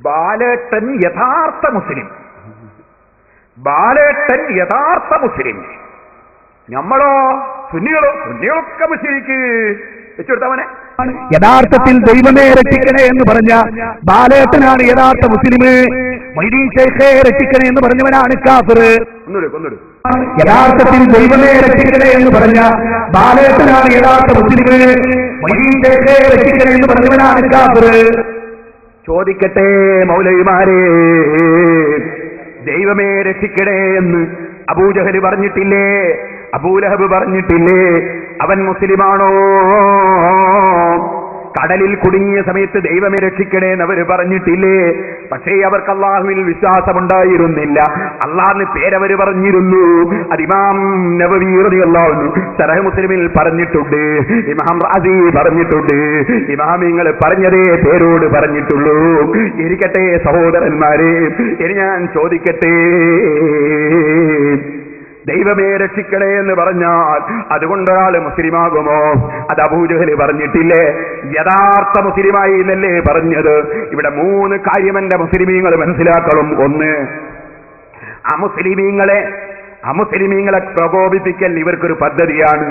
ബാലേട്ടൻ യഥാർത്ഥ മുസ്ലിം, ബാലേട്ടൻ യഥാർത്ഥ മുസ്ലിം. നമ്മളോ സുന്നികളൊക്കെ മുസ്ലിക്ക് വെച്ചുകൊടുത്തവനെ. യഥാർത്ഥത്തിൽ ദൈവമേ രക്ഷിക്കണേ എന്ന് പറഞ്ഞ ബാലേട്ടനാണ് യഥാർത്ഥ മുസ്ലിം. മൊയ്തീൻ ശൈഖേ രക്ഷിക്കണേ എന്ന് പറഞ്ഞവനാണ് കാഫിർ. യഥാർത്ഥത്തിൽ ദൈവമേ രക്ഷിക്കണേ എന്ന് പറഞ്ഞ ബാലേട്ടനാണ് യഥാർത്ഥ മുസ്ലിം. മൊയ്തീൻ ശൈഖേ രക്ഷിക്കണേ എന്ന് പറഞ്ഞവനാണ് കാഫിർ. ചോദിക്കട്ടെ മൗലവിമാരെ, ദൈവമേ രക്ഷിക്കണേ എന്ന് അബൂജഹൽ പറഞ്ഞിട്ടില്ലേ? അബൂലഹബ് പറഞ്ഞിട്ടില്ലേ? അവൻ മുസ്ലിമാണോ? കടലിൽ കുടുങ്ങിയ സമയത്ത് ദൈവമേ രക്ഷിക്കണേ എന്നവര് പറഞ്ഞിട്ടില്ലേ? പക്ഷേ അവർക്ക് അള്ളാഹുവിൽ വിശ്വാസമുണ്ടായിരുന്നില്ല. അള്ളാഹിന് പേരവര് പറഞ്ഞിരുന്നു. അത് ഇമാം നബവി റളിയല്ലാഹു അൻഹു ശറഹ് മുസ്ലിമിൽ പറഞ്ഞിട്ടുണ്ട്, ഇമാം റാസി പറഞ്ഞിട്ടുണ്ട്. ഇമാമിങ്ങൾ പറഞ്ഞതേ പേരോട് പറഞ്ഞിട്ടുള്ളൂ. ഇരിക്കട്ടെ സഹോദരന്മാരെ, ഇനി ഞാൻ ചോദിക്കട്ടെ, ദൈവമേ രക്ഷിക്കണേ എന്ന് പറഞ്ഞാൽ അതുകൊണ്ടൊരാൾ മുസ്ലിമാകുമോ? അത് അബൂജഹൽ പറഞ്ഞിട്ടില്ലേ? യഥാർത്ഥ മുസ്ലിമായി എന്നല്ലേ പറഞ്ഞത്? ഇവിടെ 3 കാര്യം എന്റെ മുസ്ലിമീങ്ങൾ മനസ്സിലാക്കണം. ഒന്ന്, അമുസ്ലിമീങ്ങളെ പ്രകോപിപ്പിക്കൽ ഇവർക്കൊരു പദ്ധതിയാണ്.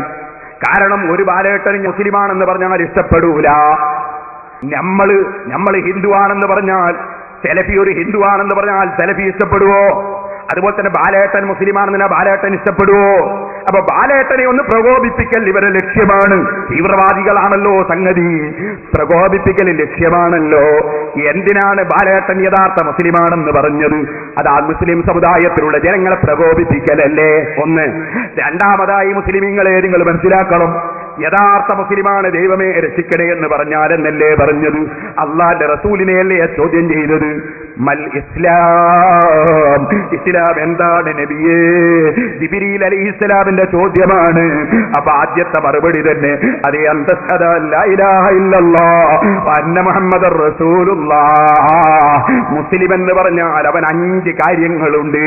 കാരണം ഒരു ബാലേട്ടൻ മുസ്ലിമാണെന്ന് പറഞ്ഞാൽ ഇഷ്ടപ്പെടൂല. നമ്മൾ ഹിന്ദുവാണെന്ന് പറഞ്ഞാൽ, സെലഫി ഒരു ഹിന്ദുവാണെന്ന് പറഞ്ഞാൽ സെലഫി ഇഷ്ടപ്പെടുവോ? അതുപോലെ തന്നെ ബാലേട്ടൻ മുസ്ലിമാണെന്ന് ബാലേട്ടൻ ഇഷ്ടപ്പെടുവോ? അപ്പൊ ബാലേട്ടനെ ഒന്ന് പ്രകോപിപ്പിക്കൽ ഇവരെ ലക്ഷ്യമാണ്. തീവ്രവാദികളാണല്ലോ സംഗതി, പ്രകോപിപ്പിക്കൽ ലക്ഷ്യമാണല്ലോ. എന്തിനാണ് ബാലേട്ടൻ യഥാർത്ഥ മുസ്ലിമാണെന്ന് പറഞ്ഞത്? അത് ആ മുസ്ലിം സമുദായത്തിലുള്ള ജനങ്ങളെ പ്രകോപിപ്പിക്കലല്ലേ? ഒന്ന്. രണ്ടാമതായി മുസ്ലിമീങ്ങളെ നിങ്ങൾ മനസ്സിലാക്കണം, യഥാർത്ഥ മുസ്ലിമാണ് ദൈവമേ രക്ഷിക്കണേ എന്ന് പറഞ്ഞാലെന്നല്ലേ പറഞ്ഞത്? അള്ളാന്റെ റസൂലിനെയല്ലേ ചോദ്യം ചെയ്തത്? മൽ ഇസ്ലാം, ഇസ്ലാം എന്താണ് നബിയേ? ജിബ്രീൽ അലൈഹിസ്സലാമിന്റെ ചോദ്യമാണ്. അപ്പൊ ആദ്യത്തെ മറുപടി തന്നെ അതേ, അന്തസ്ഹദ ലാ ഇലാഹ ഇല്ലല്ലാഹ് അന്ന മുഹമ്മദർ റസൂലുള്ളാഹ്. മുസ്ലിം എന്ന് പറഞ്ഞാൽ അവൻ 5 കാര്യങ്ങളുണ്ട്.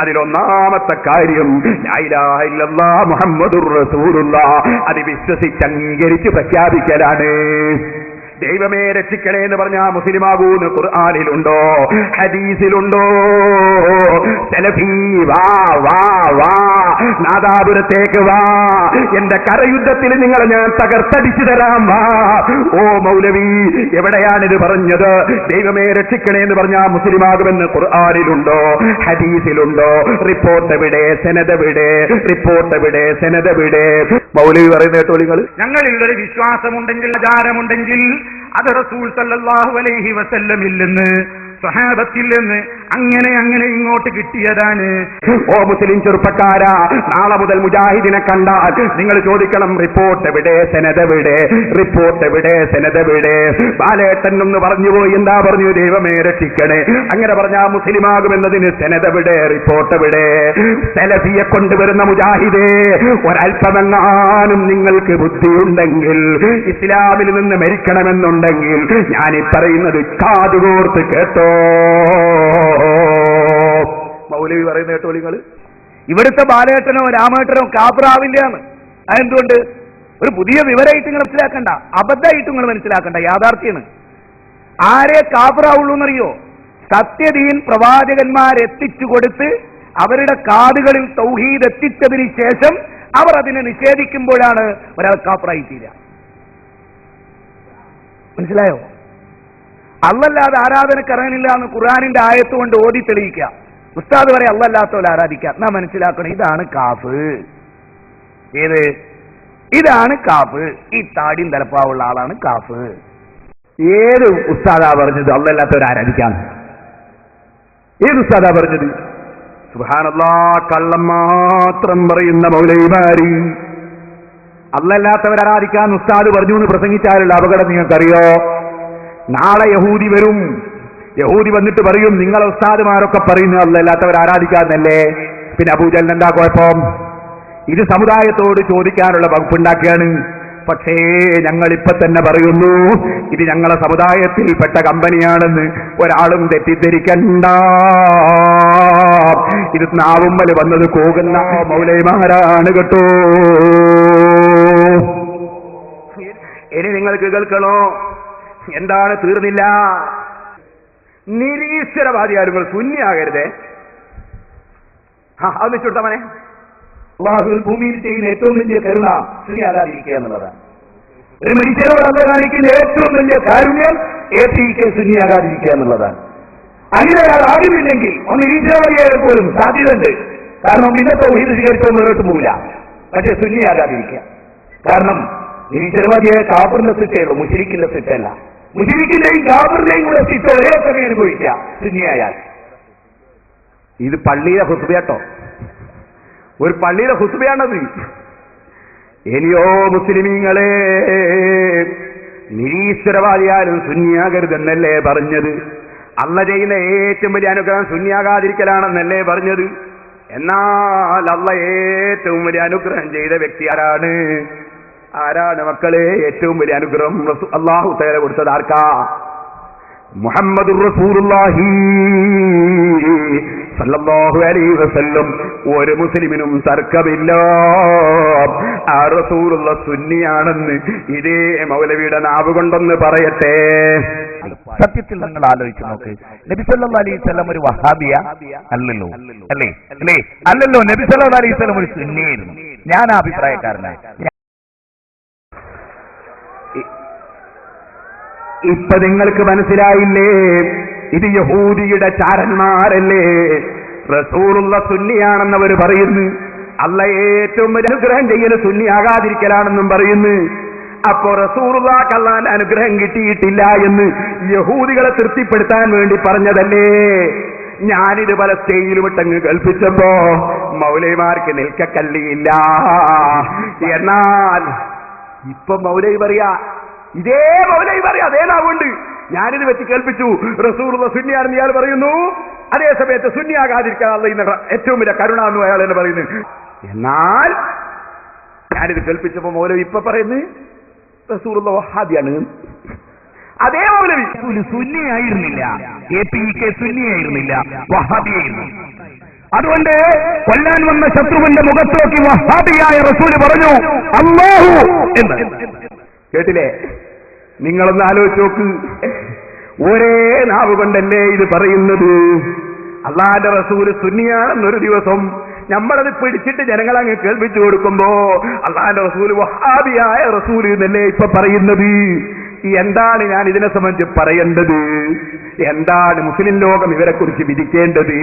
അതിലൊന്നാമത്തെ കാര്യം ലാ ഇലാഹ ഇല്ലല്ലാഹ് മുഹമ്മദുർ റസൂലുള്ളാഹ്. അത് വിശ്വസിച്ച് അംഗീകരിച്ച് പ്രഖ്യാപിക്കലാണ്. ദൈവമേ രക്ഷിക്കണേ എന്ന് പറഞ്ഞാൽ മുസ്ലിമാകൂന്ന് ഖുർആനിലുണ്ടോ? ഹദീസിലുണ്ടോ? സലഫി വാ വാ വാ, നാദാപുരത്തേക്ക് വാ, എന്റെ കരയുദ്ധത്തിൽ നിങ്ങളെ ഞാൻ തകർത്തടിച്ചു തരാം, വാ. ഓ മൗലവി, എവിടെയാണിത് പറഞ്ഞത്? ദൈവമേ രക്ഷിക്കണേ എന്ന് പറഞ്ഞാൽ മുസ്ലിമാകുമെന്ന് ഖുർആനിലുണ്ടോ? ഹദീസിലുണ്ടോ? റിപ്പോർട്ട് എവിടെ? സെനദ് എവിടെ? റിപ്പോർട്ട് എവിടെ? സെനദ് എവിടെ? മൗലവി പറയുന്ന കേട്ടോ നിങ്ങൾ. ഞങ്ങളിൽ ഒരു വിശ്വാസമുണ്ടെങ്കിൽ, ആചാരമുണ്ടെങ്കിൽ അത് റസൂൽ സല്ലല്ലാഹു അലൈഹി വസല്ലമിൽ നിന്ന്, സ്വഹാബത്തിൽ നിന്ന് അങ്ങനെ ഇങ്ങോട്ട് കിട്ടിയതാണ്. ഓ മുസ്ലിം ചെറുപ്പക്കാരാ, നാളെ മുതൽ മുജാഹിദിനെ കണ്ടാൽ നിങ്ങൾ ചോദിക്കണം, റിപ്പോർട്ട് എവിടെ? സെനദ് എവിടെ? റിപ്പോർട്ട് എവിടെ? സെനദ് എവിടെ? ബാലേട്ടൻ ഒന്ന് പറഞ്ഞുപോയി, എന്താ പറഞ്ഞു? ദൈവമേ രക്ഷിക്കണേ. അങ്ങനെ പറഞ്ഞാൽ മുസ്ലിമാകുമെന്നതിന് സെനദ് എവിടെ? റിപ്പോർട്ട് എവിടെ? സലഫിയെ കൊണ്ടുവരുന്ന മുജാഹിദേ, ഒരൽപ്പമെങ്ങാനും നിങ്ങൾക്ക് ബുദ്ധിയുണ്ടെങ്കിൽ, ഇസ്ലാമിൽ നിന്ന് മരിക്കണമെന്നുണ്ടെങ്കിൽ ഞാൻ ഈ പറയുന്നത് കാതുകോർത്ത് കേട്ടോ. മൗലവി പറയുന്ന കേട്ടോ നിങ്ങൾ. ഇവിടുത്തെ ബാലേട്ടനോ രാമേട്ടനോ കാഫിറാവില്ലാന്ന്. അതെന്തുകൊണ്ട്? ഒരു പുതിയ വിവരമായിട്ട് നിങ്ങൾ മനസ്സിലാക്കണ്ട, അബദ്ധമായിട്ട് നിങ്ങൾ മനസ്സിലാക്കണ്ട, യാഥാർത്ഥ്യമാണ്. ആരെ കാഫിറാവുള്ളൂ എന്നറിയോ? സത്യദീൻ പ്രവാചകന്മാരെത്തിച്ചു കൊടുത്ത് അവരുടെ കാതുകളിൽ തൗഹീദ് എത്തിച്ചതിന് ശേഷം അവർ അതിനെ നിഷേധിക്കുമ്പോഴാണ് ഒരാൾ കാഫിറായി തീരുക. മനസ്സിലായോ? അള്ളല്ലാതെ ആരാധനക്കറിയില്ല എന്ന് ഖുർആനിന്റെ ആയത്ത് കൊണ്ട് ഓതി തെളിയിക്കുക. ഉസ്താദ് വരെ അള്ളല്ലാത്തവരെ ആരാധിക്കാം. നാം മനസ്സിലാക്കണം, ഇതാണ് കാഫ്. ഏത്? ഇതാണ് കാഫ്. ഈ താടിയും തലപ്പാവുള്ള ആളാണ് കാഫ്. ഏത് ഉസ്താദാ പറഞ്ഞത് അള്ളല്ലാത്തവരെ ആരാധിക്കാം? ഏത് ഉസ്താദാ പറഞ്ഞത്? സുബ്ഹാനല്ലാഹ്, കള്ളം മാത്രം പറയുന്ന മൗലവിമാര്. അള്ളല്ലാത്തവരെ ആരാധിക്കാൻ ഉസ്താദ് പറഞ്ഞു എന്ന് പ്രസംഗിച്ചാലുള്ള അപകടം നിങ്ങൾക്കറിയോ? നാളെ യഹൂദി വരും. യഹൂദി വന്നിട്ട് പറയും, നിങ്ങളെ ഉസ്താദുമാരൊക്കെ പറയുന്നത് അല്ലാത്തവർ ആരാധിക്കാന്നല്ലേ. പിന്നെ അബൂജഹലിന് എന്താ കുഴപ്പം? ഇത് സമുദായത്തോട് ചോദിക്കാനുള്ള വകുപ്പുണ്ടാക്കുകയാണ്. പക്ഷേ ഞങ്ങൾ ഇപ്പൊ തന്നെ പറയുന്നു, ഇത് ഞങ്ങളെ സമുദായത്തിൽപ്പെട്ട കമ്പനിയാണെന്ന് ഒരാളും തെറ്റിദ്ധരിക്കണ്ട. ഇത് നാവുമ്മൽ വന്നത് പോകുന്ന മൗലവിമാരാണ് കേട്ടോ. ഇനി നിങ്ങൾക്ക് കേൾക്കണോ? എന്താണ്? തീർന്നില്ല. നിരീശ്വരവാദിയാലുകൾ സുന്നിയാകരുതേ. അതൊന്ന് ചുട്ടമനെ. അള്ളാഹു ഭൂമിയിൽ ചെയ്യുന്ന ഏറ്റവും വലിയ കരുണ സുന്നിയാകാതിരിക്കുക എന്നുള്ളതാണ്. ഒരു മനുഷ്യരോട് അല്ല കാണിക്കുന്ന ഏറ്റവും വലിയ കാരുണ്യം സുന്നിയാകാതിരിക്കുക എന്നുള്ളതാണ്. അങ്ങനെ ഒരാൾ ആരുമില്ലെങ്കിൽ ഒന്ന് നിരീശ്വരവാദിയായാൽ പോലും സാധ്യതയുണ്ട്. കാരണം ഇന്നത്തെ ഊഹിത് സ്വീകരിച്ചോ മുന്നോട്ട് പോവില്ല. പക്ഷെ സുന്നിയാകാതിരിക്കുക. കാരണം നിരീശ്വരവാദിയായ കാഫറിന്റെ ശിക്ഷയുള്ളൂ, മുശ്രിക്കിന്റെ ശിക്ഷയല്ല. മുശ്രിക്കിന്റെയും കാഫറിന്റെയും കൂടെ ശിക്ഷ ഒരേ സമയം അനുഭവിക്കുക സുന്നിയായാൽ. ഇത് പള്ളിയിലെ ഹുസ്ബയാട്ടോ, ഒരു പള്ളിയിലെ ഹുസ്ബയാണത്. ഇനിയോ മുസ്ലിമീങ്ങളെ, നിരീശ്വരവാദിയാലും സുന്നിയാകരുതെന്നല്ലേ പറഞ്ഞത്? അള്ള ചെയ്യുന്ന ഏറ്റവും വലിയ അനുഗ്രഹം സുന്നിയാകാതിരിക്കലാണെന്നല്ലേ പറഞ്ഞത്? എന്നാൽ അള്ള ഏറ്റവും വലിയ അനുഗ്രഹം ചെയ്ത വ്യക്തി ആരാണ്? ആരാണ് മക്കളെ ഏറ്റവും വലിയ അനുഗ്രഹം അള്ളാഹു തആല കൊടുത്തത്? ആർക്കാ? മുഹമ്മദുർ റസൂലുള്ളാഹി സല്ലല്ലാഹു അലൈഹി വസല്ലം. ഒരു മുസ്ലിമിനും തർക്കമില്ല ആ റസൂലുള്ള സുന്നിയാണെന്ന്. ഇതേ മൗലവിയുടെ നാവ് കൊണ്ടൊന്ന് പറയട്ടെ. സത്യത്തിൽ നിങ്ങൾ ആലോചിച്ച് നോക്ക്, നബി സല്ലല്ലാഹു അലൈഹി വസല്ലം ഒരു വഹാബിയ അല്ലല്ലോ, അല്ലേ? അല്ലല്ലോ. നബി സല്ലല്ലാഹു അലൈഹി വസല്ലം ഒരു സുന്നിയായിരുന്നു. ഞാൻ ആ അഭിപ്രായക്കാരനാണ്. ഇപ്പൊ നിങ്ങൾക്ക് മനസ്സിലായില്ലേ? ഇത് യഹൂദിയുടെ ചാരന്മാരല്ലേ? റസൂലുള്ള സുന്നിയാണെന്നവർ പറയുന്നു. അള്ള ഏറ്റവും വലിയ അനുഗ്രഹം ചെയ്യൽ സുന്നിയാകാതിരിക്കലാണെന്നും പറയുന്നു. അപ്പോ റസൂലുള്ളാഹിക്ക് അല്ലാഹുവിന്റെ അനുഗ്രഹം കിട്ടിയിട്ടില്ല എന്ന് യഹൂദികളെ തൃപ്തിപ്പെടുത്താൻ വേണ്ടി പറഞ്ഞതല്ലേ? ഞാനിത് പല സ്റ്റേജിലും ഇട്ടങ്ങ് കൽപ്പിച്ചപ്പോ മൗലവിമാർക്ക് നിൽക്കക്കല്ലിയില്ല. എന്നാൽ ഇപ്പൊ മൗലവി പറയാ, ഇതേ മൗലവി പറയാ, അതേ നാവുണ്ട്, ഞാനിത് വെച്ച് കേൾപ്പിച്ചു റസൂലുള്ള സുന്നിയാണെന്ന് ഇയാൾ പറയുന്നു. അതേ സമയത്ത് സുന്നിയാകാതിരിക്കാൻ ഇന്ന ഏറ്റവും വലിയ കരുണ എന്ന് അയാൾ എന്ന് പറയുന്നു. എന്നാൽ ഞാനിത് കേൾപ്പിച്ചപ്പോ മൗലവി ഇപ്പൊ പറയുന്നു റസൂലുള്ള വഹാബിയാണ്. അതേ മൗലവി സുന്നിയായിരുന്നില്ല, സുന്നിയായിരുന്നില്ല, വഹാബിയായിരുന്നു. അതുകൊണ്ട് കൊല്ലാൻ വന്ന ശത്രുവിന്റെ മുഖത്ത് നോക്കി വഹാബിയായ റസൂല് പറഞ്ഞു അല്ലാഹു എന്ന്. കേട്ടില്ലേ? നിങ്ങളൊന്ന് ആലോചിച്ച് നോക്ക്. ഒരേ നാവ് കൊണ്ടല്ലേ ഇത് പറയുന്നത്? അള്ളാന്റെ റസൂല് സുന്നിയാണെന്നൊരു ദിവസം നമ്മളത് പിടിച്ചിട്ട് ജനങ്ങളങ്ങ് കേൾപ്പിച്ചു കൊടുക്കുമ്പോ അള്ളാന്റെ റസൂല് വഹാബിയായ റസൂല് എന്നല്ലേ ഇപ്പൊ പറയുന്നത്? എന്താണ് ഞാൻ ഇതിനെ സംബന്ധിച്ച് പറയേണ്ടത്? എന്താണ് മുസ്ലിം ലോകം ഇവരെ കുറിച്ച് വിധിക്കേണ്ടത്?